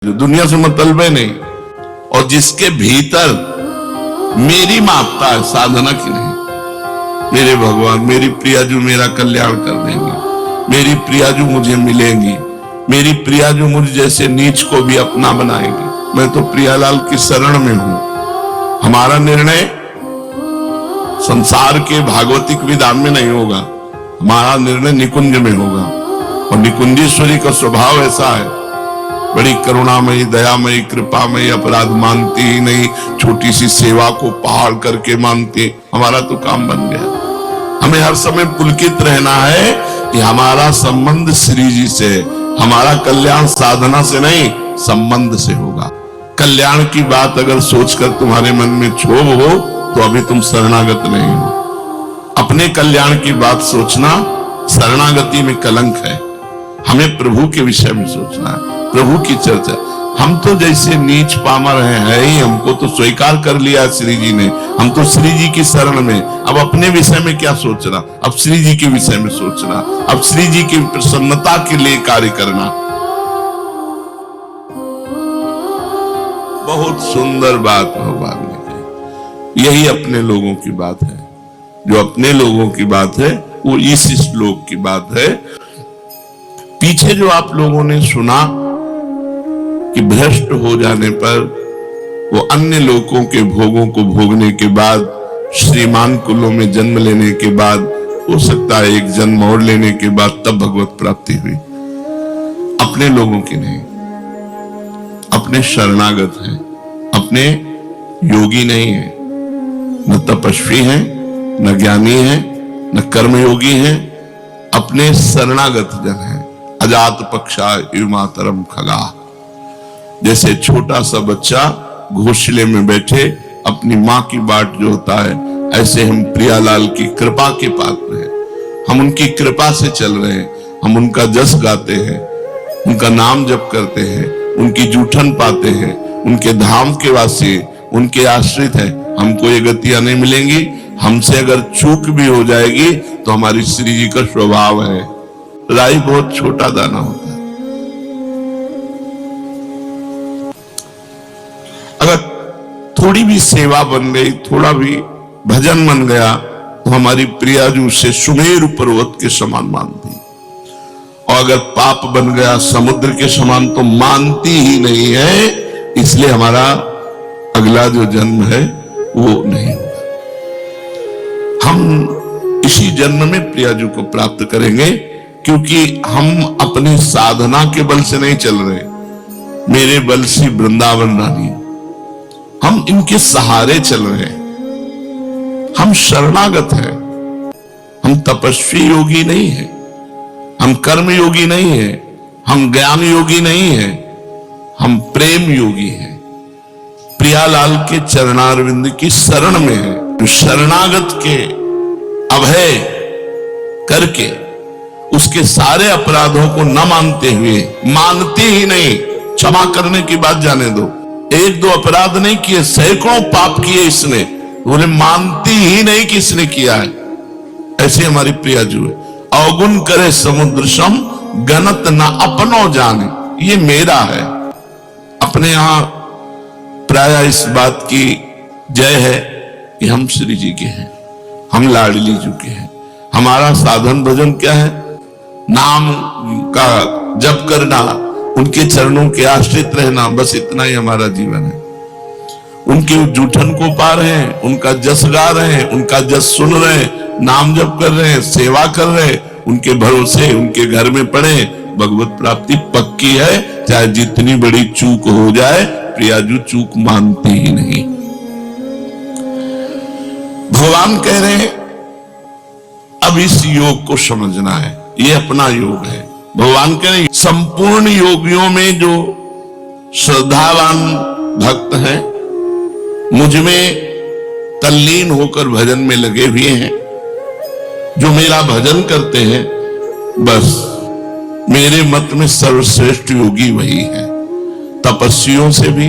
जो दुनिया से मतलब है नहीं, और जिसके भीतर मेरी मापता है साधना की नहीं। मेरे भगवान, मेरी प्रियाजू मेरा कल्याण कर देंगे, मेरी प्रियाजू मुझे मिलेंगी, मेरी प्रियाजू मुझ जैसे नीच को भी अपना बनाएंगी। मैं तो प्रियालाल की शरण में हूं। हमारा निर्णय संसार के भागवतिक विधान में नहीं होगा, हमारा निर्णय निकुंज में होगा। और निकुंजेश्वरी का स्वभाव ऐसा है, बड़ी करुणामयी, दयामयी, कृपामयी, अपराध मानती ही नहीं, छोटी सी सेवा को पहाड़ करके मानती। हमारा तो काम बन गया। हमें हर समय पुलकित रहना है कि हमारा संबंध श्री जी से, हमारा कल्याण साधना से नहीं संबंध से होगा। कल्याण की बात अगर सोचकर तुम्हारे मन में क्षोभ हो तो अभी तुम शरणागत नहीं हो। अपने कल्याण की बात सोचना शरणागति में कलंक है। हमें प्रभु के विषय में सोचना है, प्रभु की चर्चा। हम तो जैसे नीच पामर हैं ही, हमको तो स्वीकार कर लिया श्री जी ने, हम तो श्री जी की शरण में। अब अपने विषय में क्या सोचना, अब श्री जी के विषय में सोचना, अब श्री जी की प्रसन्नता के लिए कार्य करना। बहुत सुंदर बात भगवान ने कही। यही अपने लोगों की बात है। जो अपने लोगों की बात है वो इस श्लोक की बात है। पीछे जो आप लोगों ने सुना कि भ्रष्ट हो जाने पर वो अन्य लोगों के भोगों को भोगने के बाद, श्रीमान कुलों में जन्म लेने के बाद, हो सकता है एक जन्म और लेने के बाद तब भगवत प्राप्ति हुई। अपने लोगों की नहीं, अपने शरणागत हैं, अपने योगी नहीं है, न तपस्वी हैं, न ज्ञानी हैं, न कर्मयोगी हैं, अपने शरणागत जन हैं। अजात पक्षा युमातरम खगा। जैसे छोटा सा बच्चा घोंसले में बैठे अपनी माँ की बाट जो होता है, ऐसे हम प्रियालाल की कृपा के पात्र हैं। हम उनकी कृपा से चल रहे हैं, हम उनका जस गाते हैं, उनका नाम जप करते हैं, उनकी जूठन पाते हैं, उनके धाम के वासी, उनके आश्रित हैं। हमको ये गतियां नहीं मिलेंगी। हमसे अगर चूक भी हो जाएगी तो हमारी श्री जी का स्वभाव है। राई बहुत छोटा दाना होता है, अगर थोड़ी भी सेवा बन गई, थोड़ा भी भजन बन गया तो हमारी प्रियाजू से सुमेरु पर्वत के समान मानती। और अगर पाप बन गया समुद्र के समान तो मानती ही नहीं है। इसलिए हमारा अगला जो जन्म है वो नहीं होगा। हम इसी जन्म में प्रियाजू को प्राप्त करेंगे, क्योंकि हम अपनी साधना के बल से नहीं चल रहे। मेरे बल से वृंदावन रानी, हम इनके सहारे चल रहे हैं। हम शरणागत हैं, हम तपस्वी योगी नहीं है, हम कर्म योगी नहीं है, हम ज्ञान योगी नहीं है, हम प्रेम योगी हैं। प्रियालाल के चरणारविंद की शरण में है। तो शरणागत के अभय करके उसके सारे अपराधों को न मानते हुए, मानती ही नहीं, क्षमा करने की बात जाने दो, एक दो अपराध नहीं किए, सैकड़ों पाप किए इसने, बोले मानती ही नहीं कि इसने किया है। ऐसे हमारी प्रियाजू है। अवगुण करे समुद्र सम, गणत न अपनो जाने। ये मेरा है। अपने यहां प्राय इस बात की जय है कि हम श्री जी के हैं, हम लाडली जी के हैं। हमारा साधन भजन क्या है? नाम का जप करना, उनके चरणों के आश्रित रहना, बस इतना ही हमारा जीवन है। उनके जूठन को पा रहे हैं, उनका जस गा रहे हैं, उनका जस सुन रहे हैं, नाम जप कर रहे हैं, सेवा कर रहे हैं, उनके भरोसे उनके घर में पड़े। भगवत प्राप्ति पक्की है, चाहे जितनी बड़ी चूक हो जाए। प्रियाजू चूक मानती ही नहीं। भगवान कह रहे हैं अब इस योग को समझना है, ये अपना योग है। भगवान कह रहे हैं संपूर्ण योगियों में जो श्रद्धावान भक्त हैं, मुझ में तल्लीन होकर भजन में लगे हुए हैं, जो मेरा भजन करते हैं, बस मेरे मत में सर्वश्रेष्ठ योगी वही है। तपस्वियों से भी,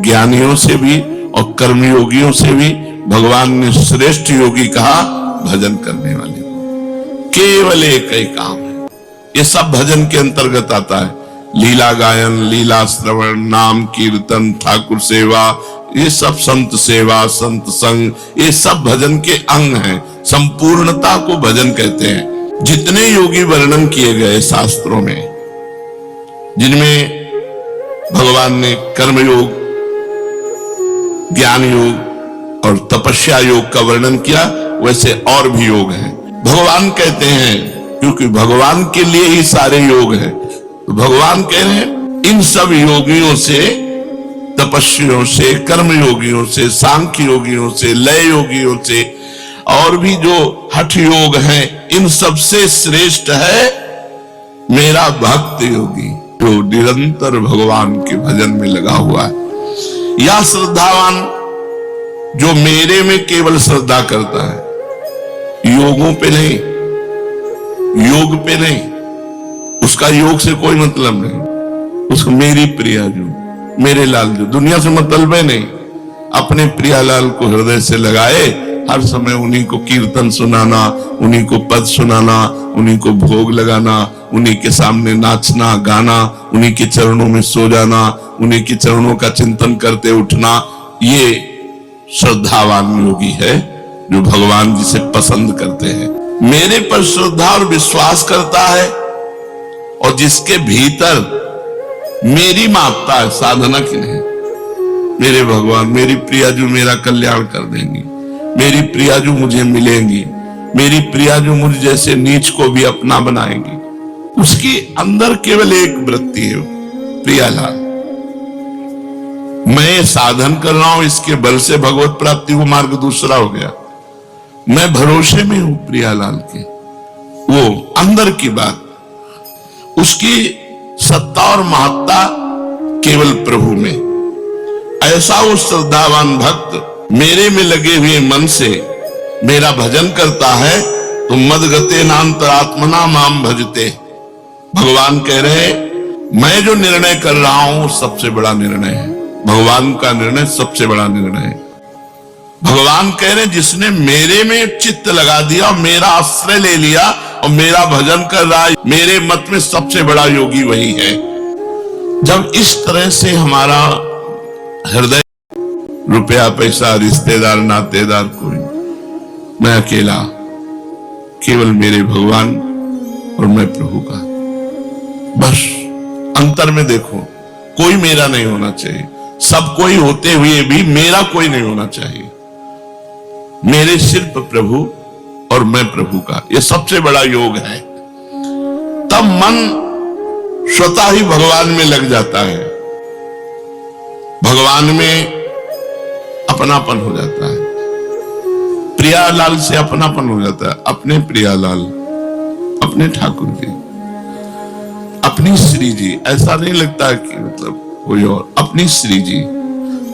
ज्ञानियों से भी और कर्मयोगियों से भी भगवान ने श्रेष्ठ योगी कहा भजन करने वाले। केवल एक ही काम है, ये सब भजन के अंतर्गत आता है। लीला गायन, लीला श्रवण, नाम कीर्तन, ठाकुर सेवा, ये सब संत सेवा, संत संग, ये सब भजन के अंग हैं। संपूर्णता को भजन कहते हैं। जितने योगी वर्णन किए गए शास्त्रों में, जिनमें भगवान ने कर्म योग, ज्ञान योग और तपस्या योग का वर्णन किया, वैसे और भी योग हैं। भगवान कहते हैं, क्योंकि भगवान के लिए ही सारे योग हैं, तो भगवान कह रहे हैं इन सब योगियों से, तपस्वियों से, कर्म योगियों से, सांख्य योगियों से, लय योगियों से, और भी जो हठ योग हैं, इन सबसे श्रेष्ठ है मेरा भक्त योगी, जो निरंतर भगवान के भजन में लगा हुआ है। या श्रद्धावान, जो मेरे में केवल श्रद्धा करता है, योगों पे नहीं, योग पे नहीं, उसका योग से कोई मतलब नहीं, उसको मेरी प्रिया जो, मेरे लाल जो, दुनिया से मतलब है नहीं, अपने प्रियालाल को हृदय से लगाए, हर समय उन्हीं को कीर्तन सुनाना, उन्हीं को पद सुनाना, उन्हीं को भोग लगाना, उन्हीं के सामने नाचना गाना, उन्हीं के चरणों में सो जाना, उन्हीं के चरणों का चिंतन करते उठना, ये श्रद्धावान योगी है, जो भगवान जी से पसंद करते हैं। मेरे पर श्रद्धा और विश्वास करता है और जिसके भीतर मेरी मापता है, साधना की नहीं। मेरे भगवान, मेरी प्रियाजू मेरा कल्याण कर देंगी, मेरी प्रियाजू मुझे मिलेंगी, मेरी प्रियाजू मुझ जैसे नीच को भी अपना बनाएंगी। उसकी अंदर केवल एक वृत्ति है, प्रियालाल। मैं साधन कर रहा हूं, इसके बल से भगवत प्राप्ति को मार्ग दूसरा हो गया। मैं भरोसे में हूं प्रियालाल के, वो अंदर की बात। उसकी सत्ता और महत्ता केवल प्रभु में। ऐसा वो श्रद्धावान भक्त मेरे में लगे हुए मन से मेरा भजन करता है, तो मदगते नान्तरात्मना माम भजते। भगवान कह रहे, मैं जो निर्णय कर रहा हूं सबसे बड़ा निर्णय है। भगवान का निर्णय सबसे बड़ा निर्णय है। भगवान कह रहे, जिसने मेरे में चित्त लगा दिया, मेरा आश्रय ले लिया और मेरा भजन कर रहा है, मेरे मत में सबसे बड़ा योगी वही है। जब इस तरह से हमारा हृदय, रुपया पैसा रिश्तेदार नातेदार कोई, मैं अकेला, केवल मेरे भगवान और मैं प्रभु का, बस अंतर में देखो, कोई मेरा नहीं होना चाहिए। सब कोई होते हुए भी मेरा कोई नहीं होना चाहिए। मेरे सिर्फ प्रभु और मैं प्रभु का, यह सबसे बड़ा योग है। तब मन स्वतः ही भगवान में लग जाता है, भगवान में अपनापन हो जाता है, प्रियालाल से अपनापन हो जाता है। अपने प्रियालाल, अपने ठाकुर जी, अपनी श्री जी, ऐसा नहीं लगता कि मतलब कोई और, अपनी श्री जी,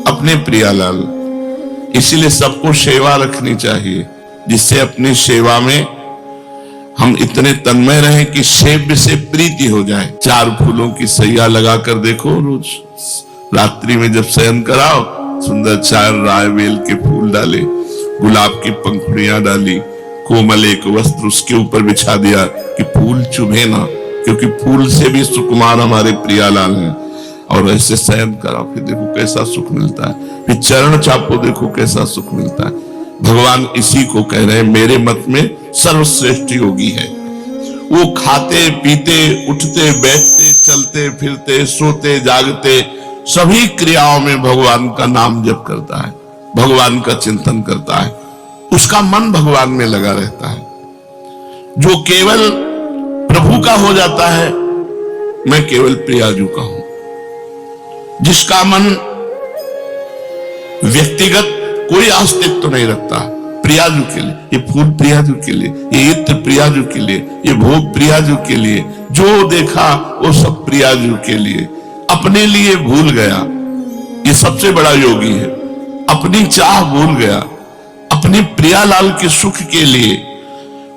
अपने प्रियालाल। इसीलिए सबको सेवा रखनी चाहिए, जिससे अपनी सेवा में हम इतने तन्मय रहें कि सेव्य से प्रीति हो जाए। 4 फूलों की सैया लगाकर देखो, रोज रात्रि में जब शयन कराओ, सुंदर 4 राय बेल के फूल डाले, गुलाब की पंखुड़ियां डाली, कोमल एक वस्त्र उसके ऊपर बिछा दिया कि फूल चुभे ना, क्योंकि फूल से भी सुकुमार हमारे प्रियालाल हैं। और ऐसे शयन कराओ, फिर देखो कैसा सुख मिलता है। फिर चरण चापो, देखो कैसा सुख मिलता है। भगवान इसी को कह रहे हैं, मेरे मत में सर्वश्रेष्ठ योगी है। वो खाते पीते, उठते बैठते, चलते फिरते, सोते जागते, सभी क्रियाओं में भगवान का नाम जप करता है, भगवान का चिंतन करता है। उसका मन भगवान में लगा रहता है। जो केवल प्रभु का हो जाता है, मैं केवल प्रियाजू का हूं। जिसका मन व्यक्तिगत कोई अस्तित्व नहीं रखता, प्रियाजू के लिए, ये फूल प्रियाजू के लिए, ये इत्र प्रियाजू के लिए, ये भोग प्रियाजू के लिए, जो देखा वो सब प्रियाजू के लिए, अपने लिए भूल गया। ये सबसे बड़ा योगी है। अपनी चाह भूल गया, अपने प्रियालाल के सुख के लिए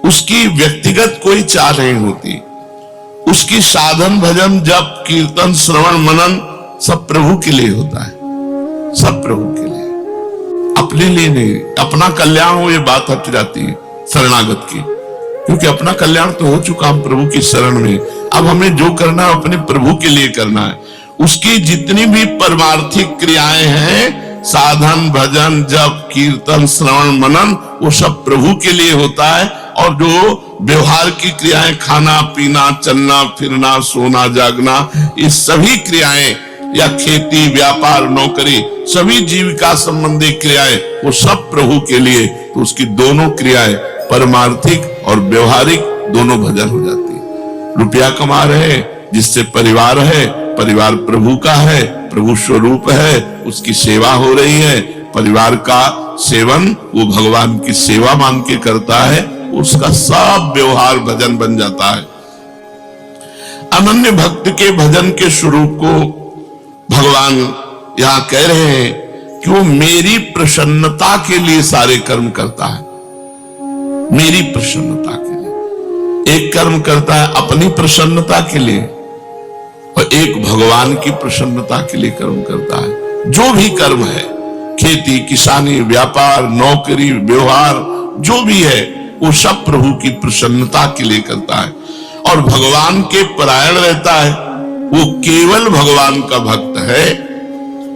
उसकी व्यक्तिगत कोई चाह नहीं होती। उसकी साधन भजन जप कीर्तन श्रवण मनन सब प्रभु के लिए होता है, सब प्रभु के लिए, अपने लिए नहीं। अपना कल्याण हो, ये बात हट जाती है शरणागत की, क्योंकि अपना कल्याण तो हो चुका हम प्रभु की शरण में। अब हमें जो करना है अपने प्रभु के लिए करना है। उसकी जितनी भी परमार्थिक क्रियाएं हैं, साधन, भजन, जप, कीर्तन, श्रवण, मनन, वो सब प्रभु के लिए होता है। और जो व्यवहार की क्रियाएं, खाना पीना, चलना फिरना, सोना जागना, ये सभी क्रियाएं, या खेती, व्यापार, नौकरी, सभी जीविका संबंधी क्रियाएं, वो सब प्रभु के लिए। तो उसकी दोनों क्रियाएं, परमार्थिक और व्यवहारिक, दोनों भजन हो जाती है। रुपया कमा रहे, जिससे परिवार है, परिवार प्रभु का है, प्रभु स्वरूप है, उसकी सेवा हो रही है, परिवार का सेवन वो भगवान की सेवा मान के करता है, उसका सब व्यवहार भजन बन जाता है। अनन्य भक्त के भजन के स्वरूप को भगवान यहां कह रहे हैं कि वो मेरी प्रसन्नता के लिए सारे कर्म करता है। मेरी प्रसन्नता के लिए एक कर्म करता है, अपनी प्रसन्नता के लिए, और एक भगवान की प्रसन्नता के लिए कर्म करता है। जो भी कर्म है, खेती, किसानी, व्यापार, नौकरी, व्यवहार, जो भी है, वो सब प्रभु की प्रसन्नता के लिए करता है और भगवान के परायण रहता है। वो केवल भगवान का भक्त है,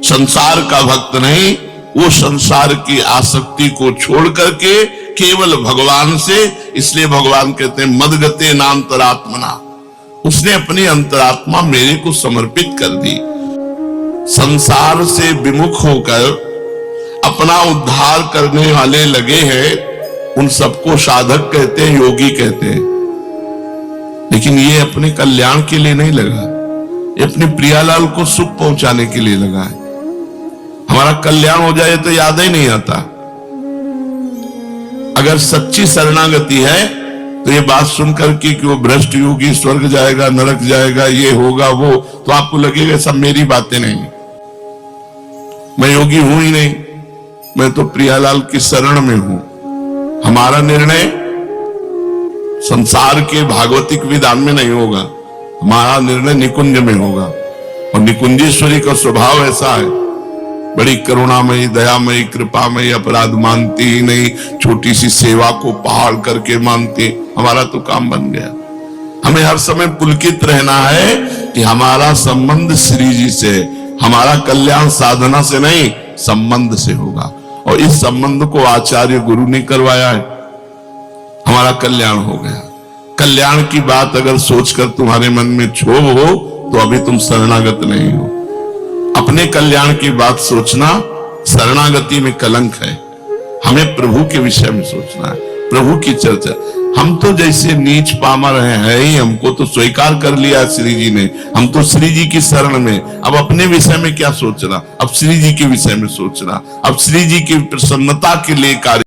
संसार का भक्त नहीं। वो संसार की आसक्ति को छोड़ करके केवल भगवान से, इसलिए भगवान कहते हैं मदगते नान्तरात्मना, उसने अपनी अंतरात्मा मेरे को समर्पित कर दी। संसार से विमुख होकर अपना उद्धार करने वाले लगे हैं, उन सबको साधक कहते हैं, योगी कहते हैं। लेकिन ये अपने कल्याण के लिए नहीं लगा, ये अपने प्रियालाल को सुख पहुंचाने के लिए लगा है। हमारा कल्याण हो जाए तो याद ही नहीं आता। अगर सच्ची शरणागति है तो ये बात सुनकर कि वो भ्रष्ट योगी स्वर्ग जाएगा, नरक जाएगा, ये होगा वो, तो आपको लगेगा सब मेरी बातें नहीं, मैं योगी हूं ही नहीं, मैं तो प्रियालाल की शरण में हूं। हमारा निर्णय संसार के भागवतिक विधान में नहीं होगा, हमारा निर्णय निकुंज में होगा। और निकुंजेश्वरी का स्वभाव ऐसा है, बड़ी करुणामयी, दयामयी, कृपामयी, अपराध मानती ही नहीं, छोटी सी सेवा को पहाड़ करके मानती। हमारा तो काम बन गया। हमें हर समय पुलकित रहना है कि हमारा संबंध श्री जी से, हमारा कल्याण साधना से नहीं, संबंध से होगा। और इस संबंध को आचार्य गुरु ने करवाया है, हमारा कल्याण हो गया। कल्याण की बात अगर सोचकर तुम्हारे मन में क्षोभ हो तो अभी तुम शरणागत नहीं हो। अपने कल्याण की बात सोचना शरणागति में कलंक है। हमें प्रभु के विषय में सोचना है, प्रभु की चर्चा। हम तो जैसे नीच पामर हैं ही, हमको तो स्वीकार कर लिया श्री जी ने, हम तो श्री जी की शरण में। अब अपने विषय में क्या सोचना, अब श्री जी के विषय में सोचना, अब श्री जी की प्रसन्नता के लिए कार्य